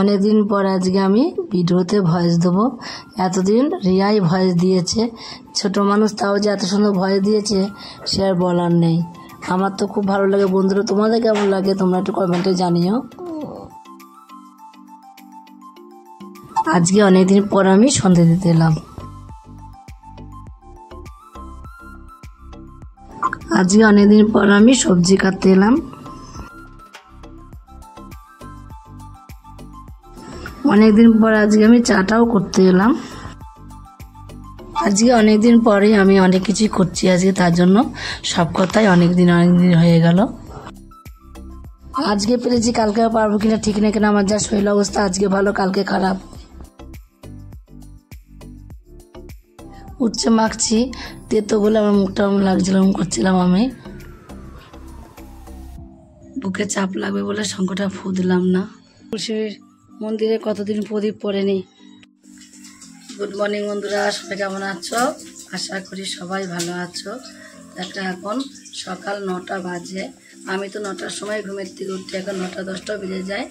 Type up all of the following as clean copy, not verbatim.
অনেকদিন পর আজকে আমি ভিডিওতে ভয়েস দেবো। এতদিন রিয়াই ভয়েস দিয়েছে, ছোট মানুষ তাও যে এত সুন্দর ভয়েস দিয়েছে সে আর বলার নেই। আমার তো খুব ভালো লাগে। বন্ধুরা, তোমাদের কেমন লাগে তোমরা একটু কমেন্টে জানিও। আজকে অনেকদিন পর আমি সন্ধে দিতে এলাম। আজকে অনেকদিন পর আমি সবজি কাটতে এলাম। অনেকদিন পর আজকে আমি চাটাও করতে এলাম। আজকে অনেকদিন পরে আমি অনেক কিছুই করছি আজকে, তার জন্য সব কথাই অনেকদিন হয়ে গেল। আজকে পেরেছি, কালকে পারবো কিনা ঠিক নেই, কেন আমার যা শরীর অবস্থা, আজকে ভালো কালকে খারাপ। উচ্ছে মাখছি, তেতো বলে আমার মুখটা লাগছিল, করছিলাম আমি। বুকে চাপ লাগবে বলে শঙ্খটা ফু দিলাম না। তুলসীর মন্দিরে কতদিন প্রদীপ পড়েনি। গুড মর্নিং বন্ধুরা, সবাই কেমন আছো? আশা করি সবাই ভালো আছো। একটা এখন সকাল 9টা বাজে। আমি তো 9টার সময় ঘুমের থেকে উঠি, এখন 9টা 10টা বেজে যায়।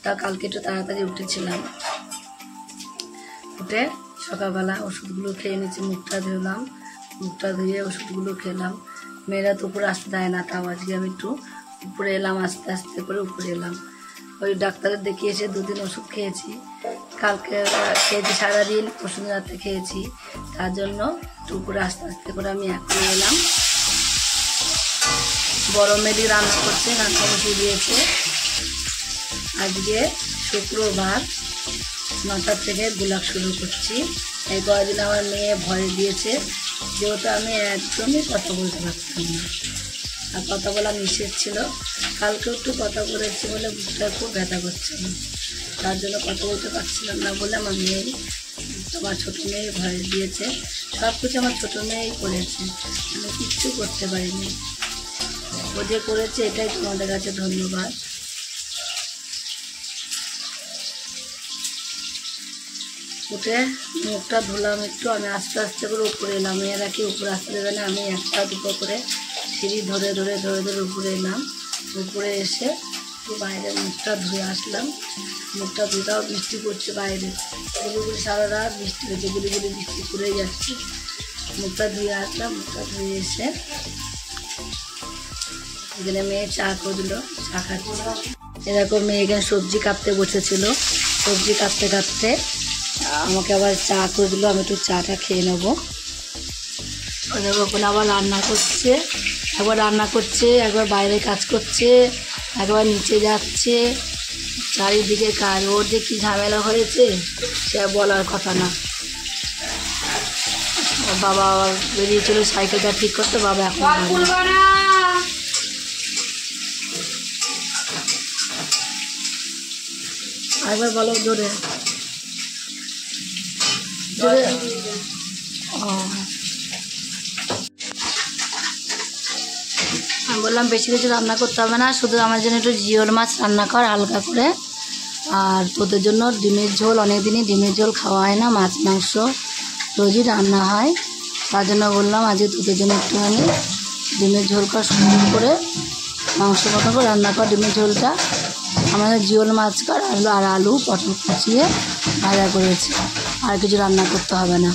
তা কালকে একটু তাড়াতাড়ি উঠেছিলাম। উঠে সকালবেলা ওষুধগুলো খেয়ে নিচ্ছি, মুখটা ধুলাম, মুখটা ধুয়ে ওষুধগুলো খেলাম। মেয়েরা তো উপরে আসতে দেয় না, তাও আজকে আমি একটু উপরে এলাম, আস্তে আস্তে করে উপরে এলাম। ওই ডাক্তারের দেখিয়ে এসে 2 দিন ওষুধ খেয়েছি। কালকে খেয়েছি সারাদিন, পরশু রাতে খেয়েছি, তার জন্য একটু উপরে আস্তে আস্তে করে আমি এখন এলাম। বড় মেয়েটি রান্না করছে, রান্না বসিয়ে দিয়েছে। আজকে শুক্রবার, 9টা থেকে ব্লগ শুরু করছি। এই কয়েকদিন আমার মেয়ে ভয় দিয়েছে, যেহেতু আমি একদমই কথা বলতে পারতাম না, আর কথা বলা নিষেধ ছিল। কালকেও একটু কথা বলেছি বলে বুকটা খুব ব্যথা করছিল, তার জন্য কথা বলতে পারছিলাম না বলে আমার মেয়ে, আমার ছোটো মেয়ে ভয় দিয়েছে। সব কিছু আমার ছোটো মেয়েই করেছে, আমি কিচ্ছু করতে পারিনি। ও যে করেছে এটাই তোমাদের কাছে ধন্যবাদ। উঠে মুখটা ধুলাম একটু, আমি আস্তে আস্তে করে উপরে এলাম। মেয়েরা কি উপরে আসতে দেবে না, আমি একটা দুটো করে সিঁড়ি ধরে ধরে ধরে ধরে উপরে এলাম। উপরে এসে একটু বাইরে মুখটা ধুয়ে আসলাম। মুখটা ধুয়েও বৃষ্টি পড়ছে বাইরে, গুলিগুলি সারা রাত বৃষ্টি হয়েছে, গুলিগুলি বৃষ্টি পড়েই যাচ্ছে। মুখটা ধুয়ে আসলাম, মুখটা ধুয়ে এসে এখানে মেয়ে চা করে দিল, চা খাচ্ছিল। এরকম মেয়ে এখানে সবজি কাটতে বসেছিল, সবজি কাটতে কাটতে আমাকে আবার চা করে দিল। আমি একটু চাটা খেয়ে নেবো। ওখানে আবার রান্না করছে, একবার রান্না করছে, একবার বাইরে কাজ করছে, একবার নিচে যাচ্ছে, চারিদিকে কাজ। ওর যে কী ঝামেলা হয়েছে সে বলার কথা না। বাবা বেরিয়েছিল সাইকেলটা ঠিক করতে, বাবা এখন একবার বলো জোরে জোরে। আমি বললাম বেশি কিছু রান্না করতে হবে না, শুধু আমার জন্য একটু জিওল মাছ রান্না কর হালকা করে, আর তোদের জন্য ডিমের ঝোল। অনেক দিনই ডিমের ঝোল খাওয়া হয় না, মাছ মাংস রোজই রান্না হয়, তার জন্য বললাম আজকে তোদের জন্য একটুখানি ডিমের ঝোল কর, সুন্দর করে মাংস মতো করে রান্না কর ডিমের ঝোলটা। আমাদের জিওল মাছ কর, আর আলু পটল কুচিয়ে ভাজা করেছি, আর কিছু রান্না করতে হবে না।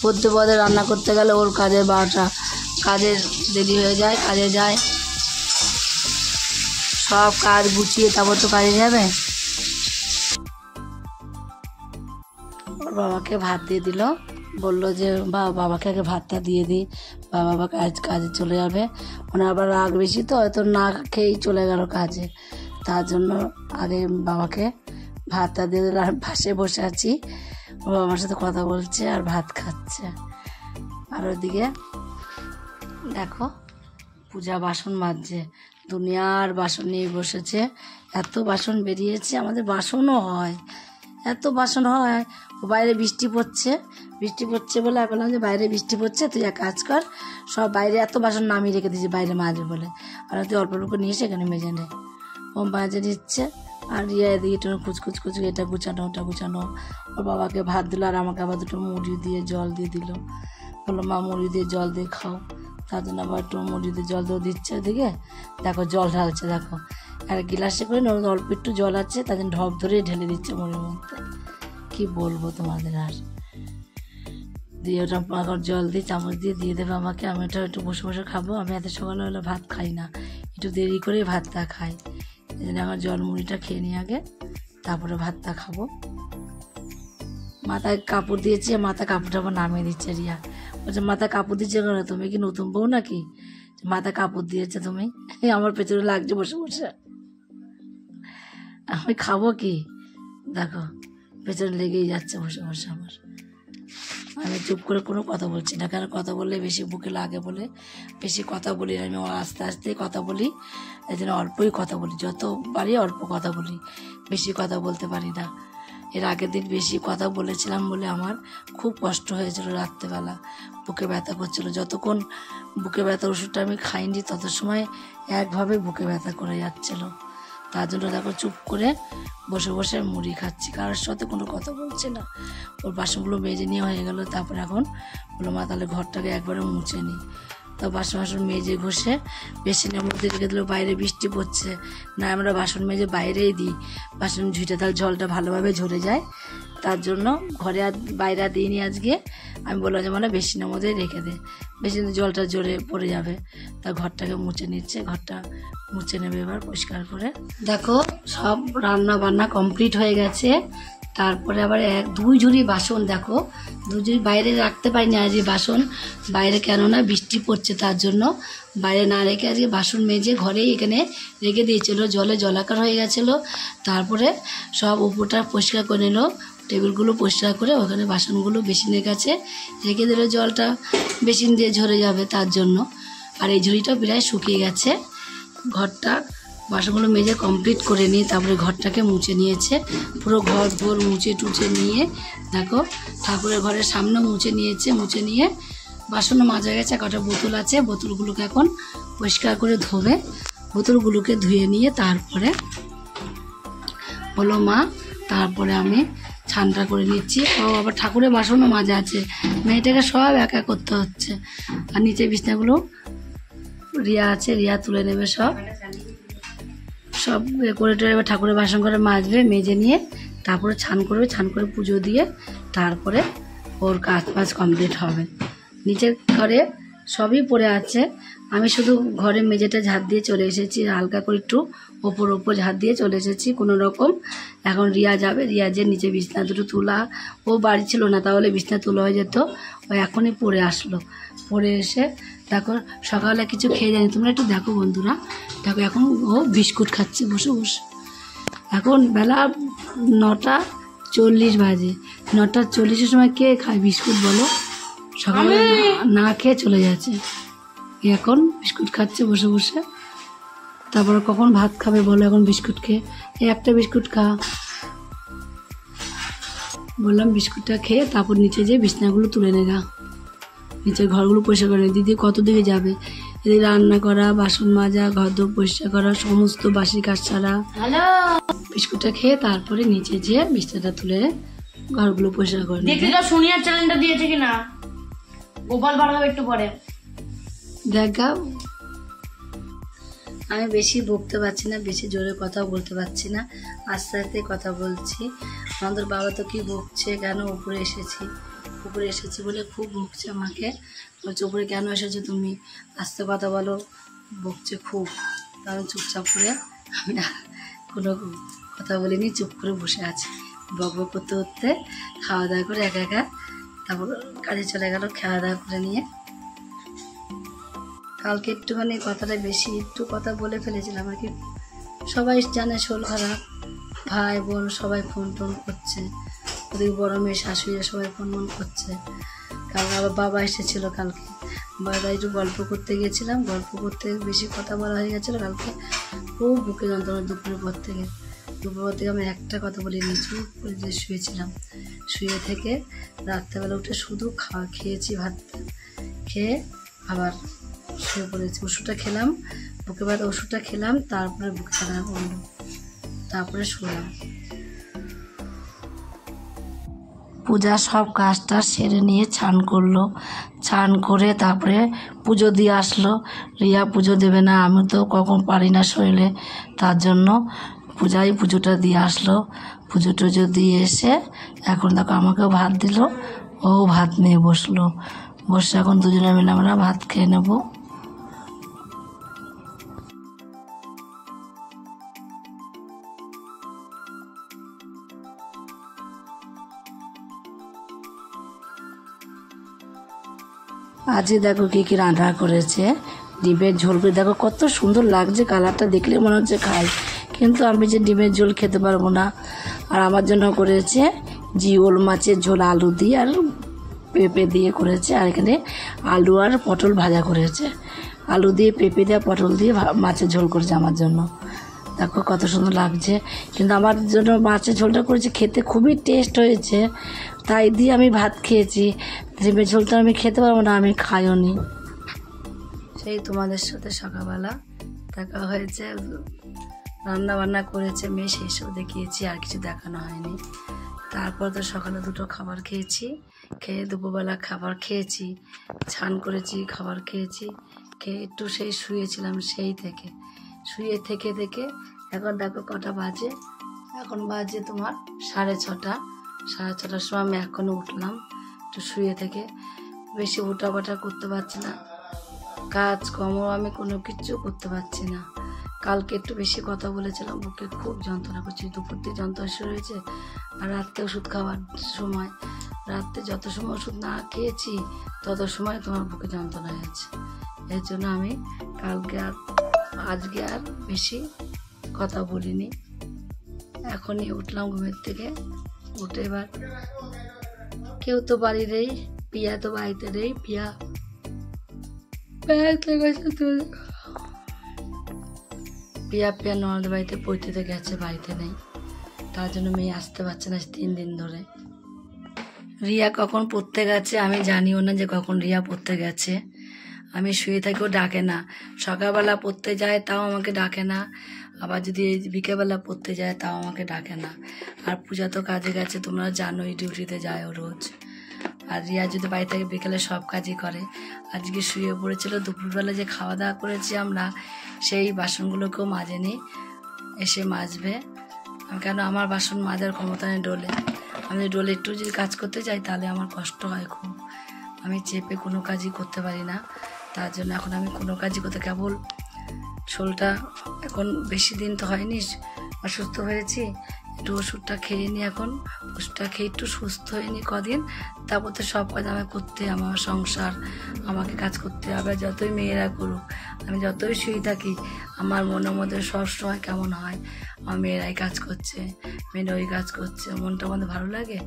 পদ্যে পদে রান্না করতে গেলে ওর কাজের 12টা, কাজের দেরি হয়ে যায়, কাজে যায়, সব কাজ গুছিয়ে তারপর তো কাজে যাবে। ওর বাবাকে ভাত দিয়ে দিল, বললো যে বাবাকে আগে ভাতটা দিয়ে দিই, বাবা কাজে চলে যাবে। মানে আবার রাগ বেশি তো, হয়তো না খেয়েই চলে গেল কাজে, তার জন্য আগে বাবাকে ভাতটা দিয়ে দিল। আর পাশে বসে আছি, ও আমার সাথে কথা বলছে আর ভাত খাচ্ছে। আর ওইদিকে দেখো পূজা বাসন মাজছে, দুনিয়ার বাসন নিয়ে বসেছে। এত বাসন বেরিয়েছে, আমাদের বাসনও হয়, এত বাসন হয়। ও বাইরে বৃষ্টি পড়ছে বলে আমি বললাম যে বাইরে বৃষ্টি পড়ছে, তুই এক কাজ কর, সব বাইরে এত বাসন নামিয়ে রেখে দিয়েছি বাইরে মাজবে বলে, আর তুই অল্প অল্প নিয়ে এসে এখানে মেজে নে। ও মাজে দিচ্ছে, আর এদিকে একটু কুচকুচ এটা গুছানো ওটা গুছানো। ওর বাবাকে ভাত দিল, আর আমাকে আবার 2টো মুড়ি দিয়ে জল দিয়ে দিল, বললো মা মুড়ি দিয়ে জল দিয়ে খাও, তার জন্য আবার একটু মুড়ি দিয়ে জল দিয়ে দিচ্ছে। ওদিকে দেখো জল ঢালছে, দেখো আর গ্লাসে করে অল্প একটু জল আছে, তার জন্য ঢপ ধরে ঢেলে দিচ্ছে মুড়ির মধ্যে। কি বলবো তোমাদের আর। দিয়ে ওটা এখন জল দিয়ে চামচ দিয়ে দেবে আমাকে। আমি ওটা একটু বসে বসে খাবো। আমি এত সকালবেলা ভাত খাই না, একটু দেরি করে ভাতটা খাই। এই জন্য আমার জল মুড়িটা খেয়ে নিই আগে, তারপরে ভাতটা খাবো। মাথায় কাপড় দিয়েছে, মাথা কাপড়টা আবার নামিয়ে দিচ্ছে রিয়া। বলছে মাথা কাপড় দিচ্ছে কেন, তুমি কি নতুন বউ নাকি মাথা কাপড় দিয়েছে তুমি? আমার পেছনে লাগছে বসে বসে। আমি খাবো কি, দেখো পেছনে লেগেই যাচ্ছে বসে বসে আমার। আমি চুপ করে কোনো কথা বলছি না, কারণ কথা বললে বেশি বুকে লাগে বলে বেশি কথা বলি না। আমি আস্তে আস্তে কথা বলি, এই জন্য অল্পই কথা বলি। যত পারি অল্প কথা বলি, বেশি কথা বলতে পারি না। এর আগের দিন বেশি কথা বলেছিলাম বলে আমার খুব কষ্ট হয়েছিল। রাত্রেবেলা বুকে ব্যথা করছিল, যতক্ষণ বুকে ব্যথার ওষুধটা আমি খাইনি তত সময় একভাবে বুকে ব্যথা করে যাচ্ছিল। তার জন্য দেখো চুপ করে বসে বসে মুড়ি খাচ্ছি, কারোর সাথে কোনো কথা বলছি না। ওর বাসনগুলো মেজে নিয়ে হয়ে গেল, তারপরে এখন বললো মা তাহলে ঘরটাকে একবারে মুছে নিই। তো বাসন মেজে ঘষে বেসিনের মধ্যে রেখে দিল। বাইরে বৃষ্টি পড়ছে না, আমরা বাসন মেজে বাইরেই দিই, বাসন ঝুঁটে তাহলে জলটা ভালোভাবে ঝরে যায়। তার জন্য ঘরে আর বাইরে দিইনি আজকে। আমি বললাম যে মানে বেসিনের মধ্যে রেখে দে, বেসিনের জলটা জোরে পড়ে যাবে। তা ঘরটাকে মুছে নিচ্ছে, ঘরটা মুছে নেবে এবার পরিষ্কার করে। দেখো সব রান্না বান্না কমপ্লিট হয়ে গেছে। তারপরে আবার দুই ঝুড়ি বাসন, দেখো দুই ঝুড়ি বাইরে রাখতে পারিনি আজকে বাসন বাইরে, কেননা বৃষ্টি পড়ছে তার জন্য বাইরে না রেখে আজকে বাসন মেজে ঘরেই এখানে রেখে দিয়েছিল। জলে জলাকার হয়ে গেছিলো। তারপরে সব উপরটা পরিষ্কার করে নিল, টেবিলগুলো পরিষ্কার করে ওখানে বাসনগুলো বেসিনের কাছে রেখে দিল। জলটা বেসিন দিয়ে ঝরে যাবে তার জন্য। আর এই ঝুড়িটা প্রায় শুকিয়ে গেছে। ঘরটা বাসনগুলো মেজে কমপ্লিট করে নিয়ে তারপরে ঘরটাকে মুছে নিয়েছে। পুরো ঘর ভোর মুছে টুচে নিয়ে দেখো ঠাকুরের ঘরের সামনে মুছে নিয়েছে। মুছে নিয়ে বাসনও মাজা গেছে। কটা বোতল আছে, বোতলগুলোকে এখন পরিষ্কার করে ধোবে। বোতলগুলোকে ধুয়ে নিয়ে তারপরে বলো মা, তারপরে আমি ছানটা করে নিচ্ছি। ও আবার ঠাকুরের বাসনও মাজা আছে, মেয়েটাকে সব একা করতে হচ্ছে। আর নিচে বিছনাগুলো রিয়া আছে, রিয়া তুলে নেবে সব করে এবার ঠাকুরের বাসন করে মাজবে, মেজে নিয়ে তারপরে ছান করবে। ছান করে পুজো দিয়ে তারপরে ওর কাজ বাজ কমপ্লিট হবে। নিচের ঘরে সবই পড়ে আছে, আমি শুধু ঘরে মেঝেটা ঝাড় দিয়ে চলে এসেছি। হালকা করে একটু ওপর ঝাড় দিয়ে চলে এসেছি কোনো রকম। এখন রিয়া যাবে, রিয়া যে নিচে বিছনা দুটো তোলা, ও বাড়ি ছিল না, তাহলে বিছনা তোলা হয়ে যেত। ও এখনই পড়ে আসলো। পড়ে এসে দেখো সকালে কিছু খেয়ে যায়নি। তোমরা একটু দেখো বন্ধুরা, দেখো এখন ও বিস্কুট খাচ্ছে বসে বসে। এখন বেলা 9:40 বাজে। 9:40-এর সময় কে খায় বিস্কুট বলো? সকালে না খেয়ে চলে যাচ্ছে। এখন বিস্কুট খাচ্ছে বসে বসে। তারপরে কখন ভাত খাবে বলো? এখন বিস্কুট খেয়ে একটা বিস্কুট খা বললাম, বিস্কুটটা খেয়ে তারপর নিচে যেয়ে বিছনাগুলো তুলে নেগা, নিচের ঘরগুলো পরিষ্কার করে। দিদি কত দিকে যাবে? এদিকে রান্না করা, বাসন মাজা, ঘর দোর পরিষ্কার করা, সমস্ত বাসি কাজ ছাড়া। বিস্কুটটা খেয়ে তারপরে নিচে যেয়ে বিছনাটা তুলে ঘরগুলো পরিষ্কার করে। দেখি তো সোনিয়ার চ্যানেলটা দিয়েছে কিনা, গোপাল বাড়াবো একটু পরে দেখা। আমি বেশি বকতে পারছি না, বেশি জোরে কথা বলতে পারছি না, আস্তে আস্তে কথা বলছি। আমাদের বাবা তো কি বকছে, কেন উপরে এসেছি বলে খুব বকছে আমাকে। বলছে উপরে কেন এসেছো তুমি, আস্তে কথা বলো, বকছে খুব। তাহলে চুপচাপ করে আমি কোনো কথা বলিনি, চুপ করে বসে আছি। বক বক করতে করতে খাওয়া দাওয়া করে একা তারপর কাজে চলে গেল। খাওয়া দাওয়া করে নিয়ে কালকে একটুখানি কথাটা বেশি একটু কথা বলে ফেলেছিলাম আর কি। সবাই জানে শোল খারাপ, ভাই বোন সবাই ফোন করছে, ওদিকে বড় মেয়ে শাশুড়ি সবাই ফোন করছে। কালকে আবার বাবা এসেছিল, কালকে বাবা একটু গল্প করতে গিয়েছিলাম, গল্প করতে বেশি কথা বলা হয়ে গেছিলো। কালকে খুব বুকে যন্ত্রণা দুপুরের পর থেকে আমি একটা কথা বলিনি, চুপ করে যে শুয়েছিলাম। শুয়ে থেকে রাত্রেবেলা উঠে শুধু খেয়েছি, ভাত খেয়ে আবার শুয়ে পড়েছি। ওষুধটা খেলাম, বুকে ব্যথা ওষুধটা খেলাম, তারপরে বুকে ব্যথা করলো, তারপরে শুলাম। পূজা সব কাজটা সেরে নিয়ে চান করলো, চান করে তারপরে পুজো দিয়ে আসলো। রিয়া পুজো দেবে না, আমি তো কখন পারি না শরীরে, তার জন্য পুজোটা দিয়ে আসলো। পুজো টুজো দিয়ে এসে এখন দেখো আমাকেও ভাত দিল, ও ভাত নিয়ে বসলো। বসে এখন দুজনে মিলে আমরা ভাত খেয়ে নেবো। আজকে দেখো কি কি রান্না করেছে। ডিমের ঝোল করে দেখো কত সুন্দর লাগছে, কালারটা দেখলে মনে হচ্ছে খাই, কিন্তু আমি যে ডিমের ঝোল খেতে পারবো না। আর আমার জন্য করেছে জিওল মাছের ঝোল, আলু দিয়ে আর পেঁপে দিয়ে করেছে। আর এখানে আলু আর পটল ভাজা করেছে, আলু দিয়ে পেঁপে দিয়ে পটল দিয়ে মাছের ঝোল করেছে আমার জন্য। দেখো কত সুন্দর লাগছে, কিন্তু আমার জন্য মাছের ঝোলটা করেছে, খেতে খুবই টেস্ট হয়েছে, তাই দিয়ে আমি ভাত খেয়েছি। ডিমের ঝোলটা আমি খেতে পারবো না, আমি খাইও নি। সেই তোমাদের সাথে সকালবেলা দেখা হয়েছে, রান্না বান্না করেছে মেয়ে, সেই সব দেখিয়েছি, আর কিছু দেখানো হয়নি। তারপর তো সকালে দুটো খাবার খেয়েছি, খেয়ে দুপুরবেলা খাবার খেয়েছি, স্নান করেছি, খাবার খেয়েছি, খেয়ে একটু সেই শুয়েছিলাম। সেই থেকে শুয়ে থেকে এখন দেখো কটা বাজে, এখন বাজে তোমার 6:30। 6:30টার সময় আমি এখনও উঠলাম, একটু শুয়ে থেকে। বেশি উঠাপাঠা করতে পারছি না, কাজকর্ম আমি কোনো কিছু করতে পারছি না। কালকে একটু বেশি কথা বলেছিলাম, বুকে খুব যন্ত্রণা করছে, দুপুর দিয়ে যন্ত্রণা শুরু হয়েছে। আর রাত্রে ওষুধ খাওয়ার সময়, রাত্রে যত সময় ওষুধ না খেয়েছি তত সময় তোমার বুকে যন্ত্রণা হয়েছে। এর জন্য আমি আজকে আর বেশি কথা বলিনি। এখনই উঠলাম ঘুমের থেকে, উঠে এবার কেউ তো বাড়ি নেই, পিয়া তো বাড়িতে নেই, পিয়া ননদ বাড়িতে পড়তে গেছে, বাড়িতে নেই, তার জন্য মেয়ে আসতে পারছে না 3 দিন ধরে। রিয়া কখন পড়তে গেছে আমি জানিও না, যে কখন রিয়া পড়তে গেছে। আমি শুয়ে থাকেও ডাকে না, সকালবেলা পড়তে যায় তাও আমাকে ডাকে না, আবার যদি বিকেলবেলা পড়তে যায় তাও আমাকে ডাকে না। আর পূজা তো কাজে গেছে, তোমরা জানোই, ডিউটিতে যায় ও রোজ। আর রিয়া যদি বাড়ি থেকে বিকেলে সব কাজই করে। আজকে শুয়ে পড়েছিল, দুপুরবেলা যে খাওয়া দাওয়া করেছি আমরা, সেই বাসনগুলোকেও মাজেনি, এসে মাজবে। কেন আমার বাসন মাজার ক্ষমতা নেই ডোলে, আমি ডোলে একটু যদি কাজ করতে যাই তাহলে আমার কষ্ট হয় খুব, আমি চেপে কোনো কাজই করতে পারি না। তার জন্য এখন আমি কোনো কাজই করতে, কেবল শোলটা এখন বেশি দিন তো হয়নি অসুস্থ হয়েছি, একটু ওষুধটা খেয়ে নিই, এখন ওষুধটা খেয়ে একটু সুস্থ হয়ে নিই কদিন, তারপর তো সব কাজ আমাকে করতে, আমার সংসার আমাকে কাজ করতে হবে। যতই মেয়েরা করুক, আমি যতই শুয়ে থাকি, আমার মনের মধ্যে সবসময় কেমন হয়, আমার মেয়েরাই কাজ করছে, মেয়েরা ওই কাজ করছে, মনটা আমাদের ভালো লাগে।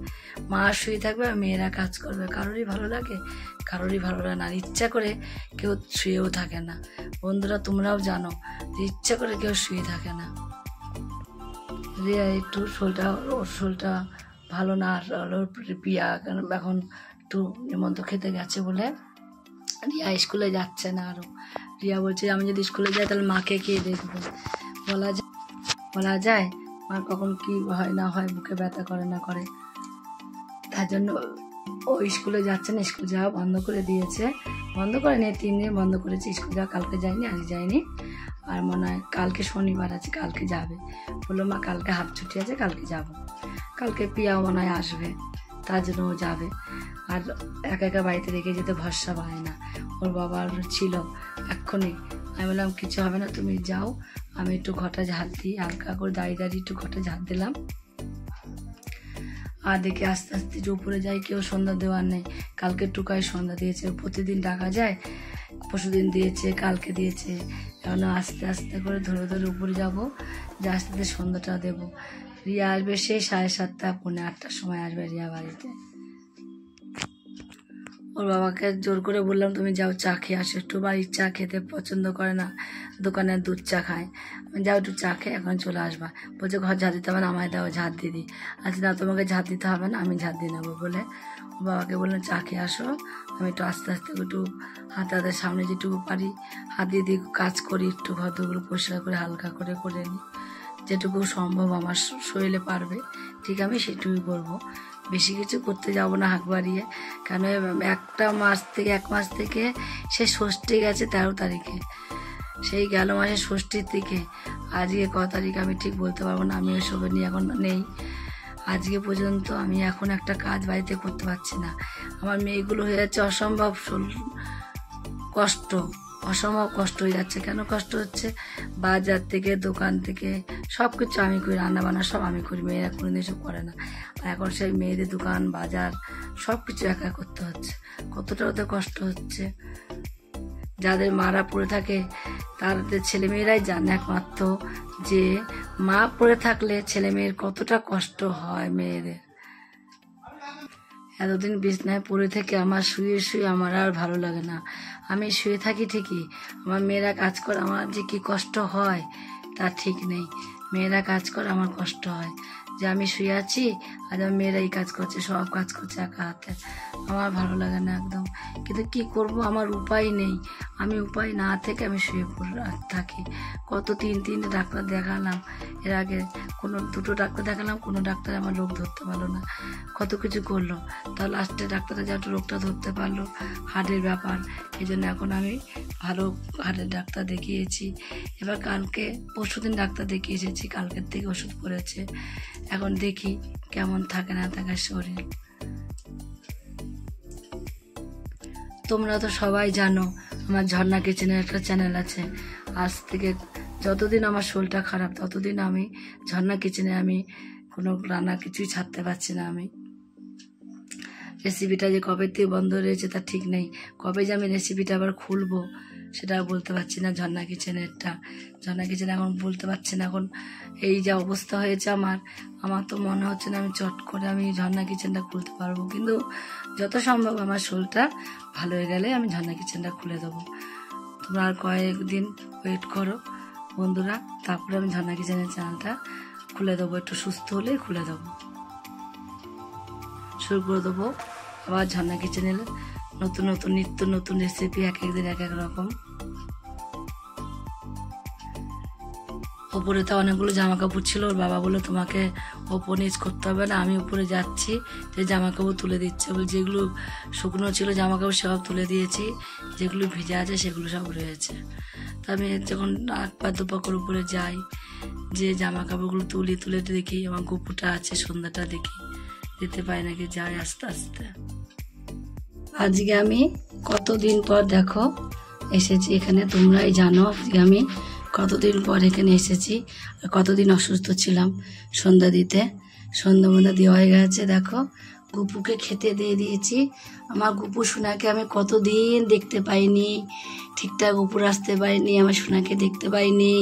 মা শুয়ে থাকবে আর মেয়েরা কাজ করবে, কারোরই ভালো লাগে? কারোরই ভালো লাগে না। আর ইচ্ছা করে কেউ শুয়েও থাকে না, বন্ধুরা তোমরাও জানো, ইচ্ছা করে কেউ শুয়ে থাকে না। রিয়া একটু শোলটা ভালো না, আর পিয়া এখন একটু নিমন্ত্রণ খেতে গেছে বলে রিয়া স্কুলে যাচ্ছে না। আরও রিয়া বলছে আমি যদি স্কুলে যাই তাহলে মাকে কে দেখবো, বলা যায় মার কখন কি হয় না হয়, বুকে ব্যথা করে না করে, তার জন্য ও স্কুলে যাচ্ছে না, স্কুল যাওয়া বন্ধ করে দিয়েছে। বন্ধ করে নিয়ে 3 দিন বন্ধ করেছে, স্কুল যাওয়া কালকে যায়নি, আজ যায়নি। আর মনে হয় কালকে শনিবার আছে, কালকে যাবে, বললো মা কালকে হাফ ছুটি আছে, কালকে যাব। কালকে পিয়াও মনে হয় আসবে, তার জন্য ও যাবে। আর একা একা বাড়িতে রেখে যেতে ভরসা পায় না, ওর বাবার ছিল এক্ষুনি। আমি বললাম কিছু হবে না, তুমি যাও, আমি একটু ঘরটা ঝাড় দিই, হালকা করে দাঁড়িয়ে একটু ঘরটা ঝাড় দিলাম। আর দেখি আস্তে আস্তে যে উপরে যাই, কেউ সন্ধ্যা দেওয়ার নেই। কালকে টুকাই সন্ধ্যা দিয়েছে, প্রতিদিন ডাকা যায়, পরশুদিন দিয়েছে, কালকে দিয়েছে। এখন আস্তে আস্তে করে ধরে ধরে উপরে যাবো, যে আস্তে আস্তে সন্ধ্যাটা দেবো। রিয়া আসবে সেই 7:30 পৌনে 8টার সময় আসবে রিয়া বাড়িতে। ওর বাবাকে জোর করে বললাম তুমি যাও চা খেয়ে আসো, একটু বাড়ির চা খেতে পছন্দ করে না, দোকানের দুধ চা খায়। যাও একটু চা খেয়ে এখন চলে আসবা। বলছে ঘর ঝাড় দিতে হবে না, আমায় দাও ঝাড় দিয়ে দিই। আচ্ছা না তোমাকে ঝাড় দিতে হবে না, আমি ঝাড় দিয়ে নেবো বলে ওর বাবাকে বললাম চা খেয়ে আসো, আমি একটু আস্তে আস্তে একটু হাতের সামনে যেটুকু পারি হাত দিয়ে দিয়ে কাজ করি, একটু ঘর দুগুলো পরিষ্কার করে হালকা করে নিই, যেটুকু সম্ভব আমার শরীরে পারবে ঠিক আমি সেটুকুই করবো। বেশি কিছু করতে যাব না হাঁক বাড়িয়ে, কেন এক মাস থেকে সে ষষ্ঠী গেছে 13 তারিখে, সেই গেল মাসে ষষ্ঠীর থেকে আজকে ক তারিখ আমি ঠিক বলতে পারবো না, আমি ওসবে নিয়ে এখন নেই। আজকে পর্যন্ত আমি এখন একটা কাজ বাড়িতে করতে পারছি না। আমার মেয়েগুলো হয়ে যাচ্ছে অসম্ভব কষ্ট হয়ে যাচ্ছে। কেন কষ্ট হচ্ছে? বাজার থেকে, দোকান থেকে সব কিছু আমি করি, রান্না বান্না সব আমি করি, মেয়েরা কোনোদিন এসব করে না। আর এখন সেই মেয়েদের দোকান বাজার সব কিছু একা করতে হচ্ছে, কতটা ওদের কষ্ট হচ্ছে। যাদের মারা পড়ে থাকে তাদের ছেলেমেয়েরাই জানে একমাত্র যে মা পড়ে থাকলে ছেলেমেয়ের কতটা কষ্ট হয় মেয়েদের। এতদিন বিছনায় পড়ে থেকে আমার শুয়ে আমার আর ভালো লাগে না। আমি শুয়ে থাকি ঠিকই, আমার মেয়েরা কাজ করে, আমার যে কি কষ্ট হয় তার ঠিক নেই। মেয়েরা কাজ করে, আমার কষ্ট হয় যে আমি শুয়ে আছি আর আমার মেয়েরা এই কাজ করছে, সব কাজ করছে একা হাতে, আমার ভালো লাগে না একদম। কিন্তু কি করব, আমার উপায় নেই। আমি উপায় না থেকে আমি শুয়ে পড়ে থাকি। কত 3 ডাক্তার দেখালাম, এর আগে দুটো ডাক্তার দেখালাম, কোনো ডাক্তার আমার রোগ ধরতে পারলো না, কত কিছু করলো, তা লাস্টে ডাক্তাররা যা রোগটা ধরতে পারলো, হার্টের ব্যাপার। এই জন্য এখন আমি ভালো হার্টের ডাক্তার দেখিয়েছি। এবার পরশুদিন ডাক্তার দেখিয়ে এসেছি, কালকের থেকে ওষুধ পড়েছে। এখন দেখি কেমন থাকে না থাকে শরীর। তোমরা তো সবাই জানো আমার ঝর্ণা কিচেনের একটা চ্যানেল আছে। আজ থেকে যতদিন আমার শরীরটা খারাপ ততদিন আমি ঝর্ণা কিচেনে আমি কোনো রান্না কিছুই ছাড়তে পারছি না। আমি রেসিপিটা যে কবে থেকে বন্ধ রয়েছে তা ঠিক নেই, কবে যে আমি রেসিপিটা আবার খুলবো সেটা বলতে পারছি না। ঝর্ণা কিচেন এখন বলতে পারছি না। এখন এই যা অবস্থা হয়েছে আমার তো মনে হচ্ছে না আমি চট করে আমি ঝর্ণা কিচেনটা খুলতে পারবো, কিন্তু যত সম্ভব আমার শরীরটা ভালো হয়ে গেলে আমি ঝর্ণা কিচেনটা খুলে দেবো। তোমরা আর কয়েকদিন ওয়েট করো বন্ধুরা, তারপরে আমি ঝর্ণা কিচেনের চ্যানেলটা খুলে দেবো, একটু সুস্থ হলেই খুলে দেবো, শুরু করে দেবো আবার ঝর্ণা কিচেনের নিত্য নতুন রেসিপি, এক একদিন এক এক রকম। ওপরে তো অনেকগুলো জামা কাপড় ছিল, ওর বাবা বললো তোমাকে ওপর নিচ করতে হবে না। আমি উপরে যাচ্ছি, যে জামা কাপড় তুলে দিচ্ছে, যেগুলো শুকনো ছিল জামা কাপড় সব তুলে দিয়েছি, যেগুলো ভিজা আছে সেগুলো সব রয়েছে। তা আমি যখন একবার দুপা করে উপরে যাই, যে জামা কাপড়গুলো তুলে দেখি আমার গুপুটা আছে, সন্ধ্যাটা দেখি যেতে পাই নাকি, যাই আস্তে আস্তে। আজকে আমি কতদিন পর দেখো এসেছি এখানে, তোমরাই জানো আজকে আমি কতদিন পর এখানে এসেছি, আর কতদিন অসুস্থ ছিলাম। সন্ধ্যা দেওয়া হয়ে গেছে। দেখো গুপুকে খেতে দিয়ে দিয়েছি। আমার গুপু সোনাকে আমি কতদিন দেখতে পাইনি, ঠিকঠাক উপর আসতে পারিনি, আমার সোনাকে দেখতে পাইনি,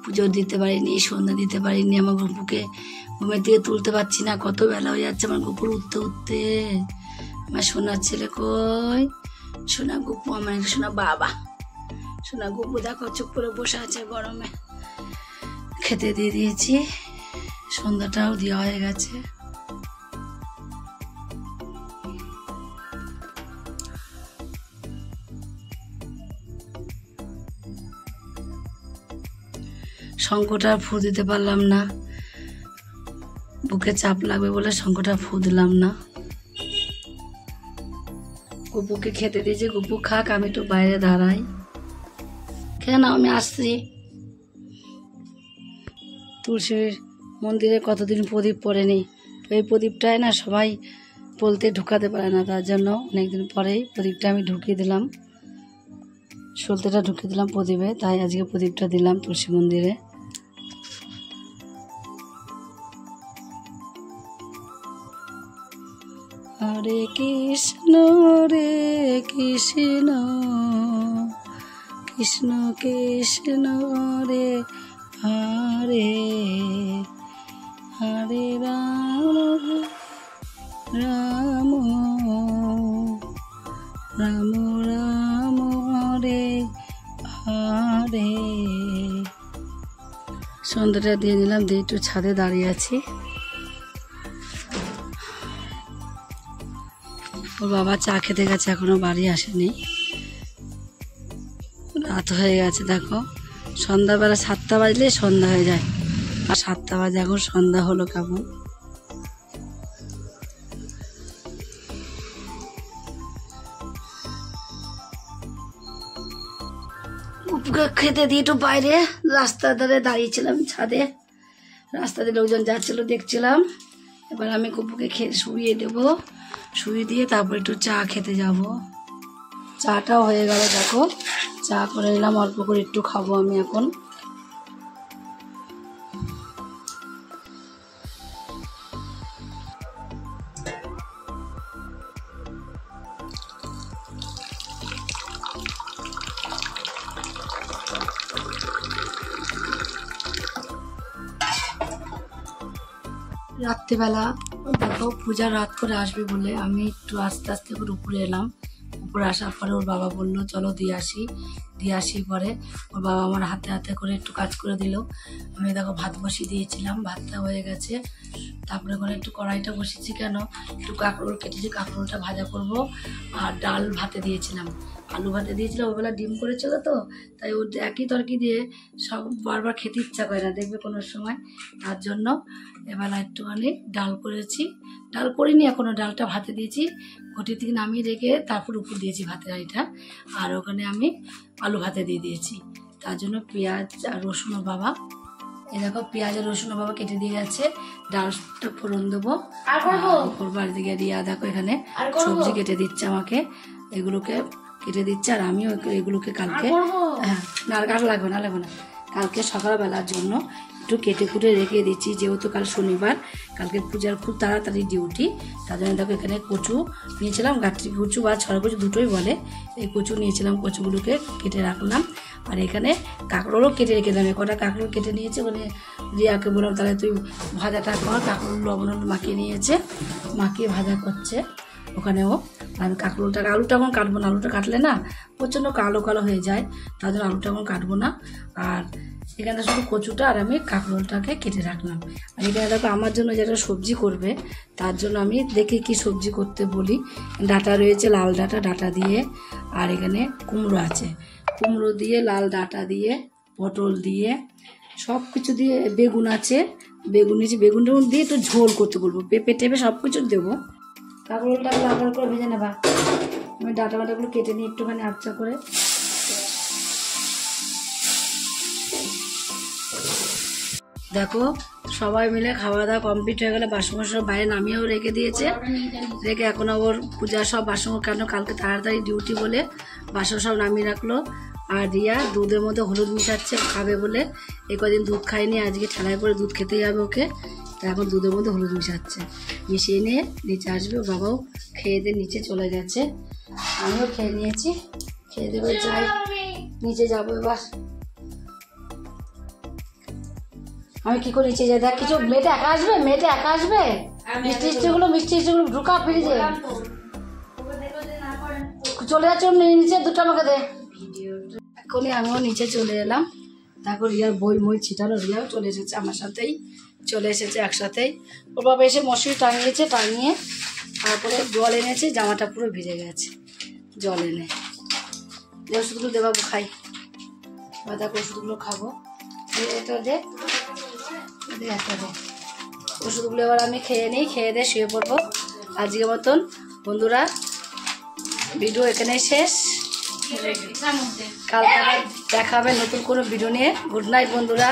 পুজো দিতে পারিনি, সন্ধ্যা দিতে পারিনি। আমার গুপুকে ঘুমের থেকে তুলতে পারছি না, কত বেলা হয়ে যাচ্ছে আমার গুপুর উঠতে। আমার সোনার ছেলে কই, সোনা গুপু, আমার সোনা বাবা, সোনা গুপু দেখো চুপ করে বসে আছে গরমে। খেতে দিয়ে দিয়েছি, সন্ধ্যাটাও দেওয়া হয়ে গেছে। শঙ্কটা ফু দিতে পারলাম না, বুকে চাপ লাগবে বলে শঙ্কটা ফু দিলাম না। গুপুকে খেতে দিয়েছি, গুপু খাক, আমি একটু বাইরে দাঁড়াই। কেন আমি আসছি তুলসীর মন্দিরে, কতদিন প্রদীপ পড়েনি, তো এই প্রদীপটাই না সবাই বলতে ঢুকাতে পারে না, তার জন্য অনেকদিন পরেই প্রদীপটা আমি ঢুকিয়ে দিলাম, সলতেটা ঢুকিয়ে দিলাম প্রদীপে, তাই আজকে প্রদীপটা দিলাম তুলসী মন্দিরে। হরে কৃষ্ণ কৃষ্ণ কৃষ্ণ কৃষ্ণ রে হরে হরে রাম রাম রাম রাম হরে হরে। সন্ধ্যাটা দিয়ে নিলাম, দিয়ে একটু ছাদে দাঁড়িয়ে আছি। ওর বাবা চা খেতে গেছে, এখনো বাড়ি আসেনি, রাত হয়ে গেছে। দেখো সন্ধ্যাবেলা 7টা বাজলে সন্ধ্যা হয়ে যায়, আর 7টা বাজে এখন সন্ধ্যা হলো কেমন। গপুকে খেতে দিয়ে একটু বাইরে রাস্তার ধারে দাঁড়িয়েছিলাম, ছাদে রাস্তা দিয়ে লোকজন যাচ্ছিল দেখছিলাম। এবার আমি গপুকে শুইয়ে দেবো, শুইয়ে দিয়ে তারপর একটু চা খেতে যাব। চাটাও হয়ে গেল, দেখো চা করে নিলাম, অল্প করে একটু খাবো আমি এখন। রাত্রিবেলা দেখো পূজা রাত করে আসবে বলে আমি একটু আস্তে আস্তে করে উপরে এলাম। উপরে আসার পরে ওর বাবা বললো চলো দিয়ে আসি পরে ওর বাবা আমার হাতে হাতে করে একটু কাজ করে দিল। আমি দেখো ভাত বসিয়ে দিয়েছিলাম, ভাতটা হয়ে গেছে। তারপরে করে একটু কড়াইটা বসিয়েছি, কেন একটু কাঁকরোল কেটেছি, কাঁকরোলটা ভাজা করব। আর ডাল ভাতে দিয়েছিলাম, আলু ভাতে দিয়েছিলাম, ওবেলা ডিম করেছিল তো, তাই ও একই তরকি দিয়ে সব বারবার খেতে ইচ্ছা করে না, দেখবে কোনো সময়। তার জন্য এবেলা একটুখানি ডাল করেছি, ডাল করিনি এখনো, ডালটা ভাতে দিয়েছি, ঘটি থেকে নামিয়ে রেখে তারপর উপর দিয়েছি ভাতের হাঁড়িটা। আর ওখানে আমি আলু ভাতে দিয়ে দিয়েছি। তার জন্য পেঁয়াজ আর রসুন বাবা, এই দেখো পেঁয়াজ আর রসুন বাবা কেটে দিয়ে গেছে। ডালটা ফোড়ন দেবো করবো। আর দিকে রিয়া দেখো এখানে সবজি কেটে দিচ্ছে আমাকে, এগুলোকে কেটে দিচ্ছে। আর আমিও এগুলোকে কালকে, হ্যাঁ না আর কাটা লাগবে না কালকে সকালবেলার জন্য একটু কেটে কুটে রেখে দিচ্ছি, যেহেতু কাল শনিবার, কালকে পূজার খুব তাড়াতাড়ি ডিউটি। তার জন্য দেখো এখানে কচু নিয়েছিলাম, গাঠি কচু বা ছড়া কচু দুটোই বলে, এই কচু নিয়েছিলাম, কচুগুলোকে কেটে রাখলাম। আর এখানে কাঁকরোলও কেটে রেখে দিলাম, কটা কাঁকরোল কেটে নিয়েছে। ওখানে রিয়াকে বললাম তাহলে তুই ভাজাটা কর, কাঁকরোল লবণ মাখিয়ে নিয়েছে, মাখিয়ে ভাজা করছে ওখানেও। আমি কাঁকরোলটা, আলুটা এখন কাটবো না, আলুটা কাটলে না প্রচণ্ড কালো কালো হয়ে যায়, তার জন্য আলুটা এখন কাটবো না। আর এখানে শুধু কচুটা আর আমি কাঁকরোলটাকে কেটে রাখলাম। আর এখানে দেখো আমার জন্য যেটা সবজি করবে, তার জন্য আমি দেখি কি সবজি করতে বলি। ডাঁটা রয়েছে, লাল ডাঁটা দিয়ে, আর এখানে কুমড়ো আছে, কুমড়ো দিয়ে, লাল ডাঁটা দিয়ে, পটল দিয়ে, সব কিছু দিয়ে, বেগুন আছে, বেগুন নিয়েছি, বেগুন দিয়ে একটু ঝোল করতে বলবো, পেঁপে টেপে সব কিছু দেবো। কাঁকরোলটা লাল করে ভেজে নেবা। আমি ডাঁটা বাটাগুলো কেটে নিই একটুখানি আবচা করে। দেখো সবাই মিলে খাওয়া দাওয়া কমপ্লিট হয়ে গেলে বাসন সব বাইরে নামিয়েও রেখে দিয়েছে, রেখে এখন ওর পূজার সব বাসন, কেন কালকে তাড়াতাড়ি ডিউটি বলে বাসন সব নামিয়ে রাখলো। আর রিয়া দুধের মধ্যে হলুদ মিশাচ্ছে খাবে বলে, এই কদিন দুধ খায়নি, আজকে ঠেলায় করে দুধ খেতেই হবে ওকে, তা এখন দুধের মধ্যে হলুদ মিশাচ্ছে। মিশিয়ে নিয়ে নিচে আসবে, বাবাও খেয়ে দিয়ে নিচে চলে গেছে, আমিও খেয়ে নিয়েছি, খেয়ে দেবে যাই নিচে যাবো এবার। আমি কি করে নিচে যাই, দেখ কিছু মেয়েটা একা আসবে, মিষ্টি ঢুকা ফ্রিজে, চলে যাচ্ছে নিচে, দুটো আমাকে দে। এখনই আমিও নিচে চলে এলাম, তারপর রিয়ার বই ছিটানো, রিয়াও চলে এসেছে আমার সাথেই, চলে এসেছে একসাথেই। ওর বাবা এসে মশারি টাঙিয়ে তারপরে জল এনেছে, জামাটা পুরো ভিজে গেছে, জল এনে যে ওষুধগুলো দেবাবো খাই, এবার দেখো ওষুধগুলো খাবো, এটা দে একটা দে, ওষুধগুলো এবার আমি খেয়ে নিই, খেয়ে দিয়ে শুয়ে পড়বো। আজকের মতন বন্ধুরা ভিডিও এখানেই শেষ, কালকে দেখা হবে নতুন কোনো ভিডিও নিয়ে। গুড নাইট বন্ধুরা।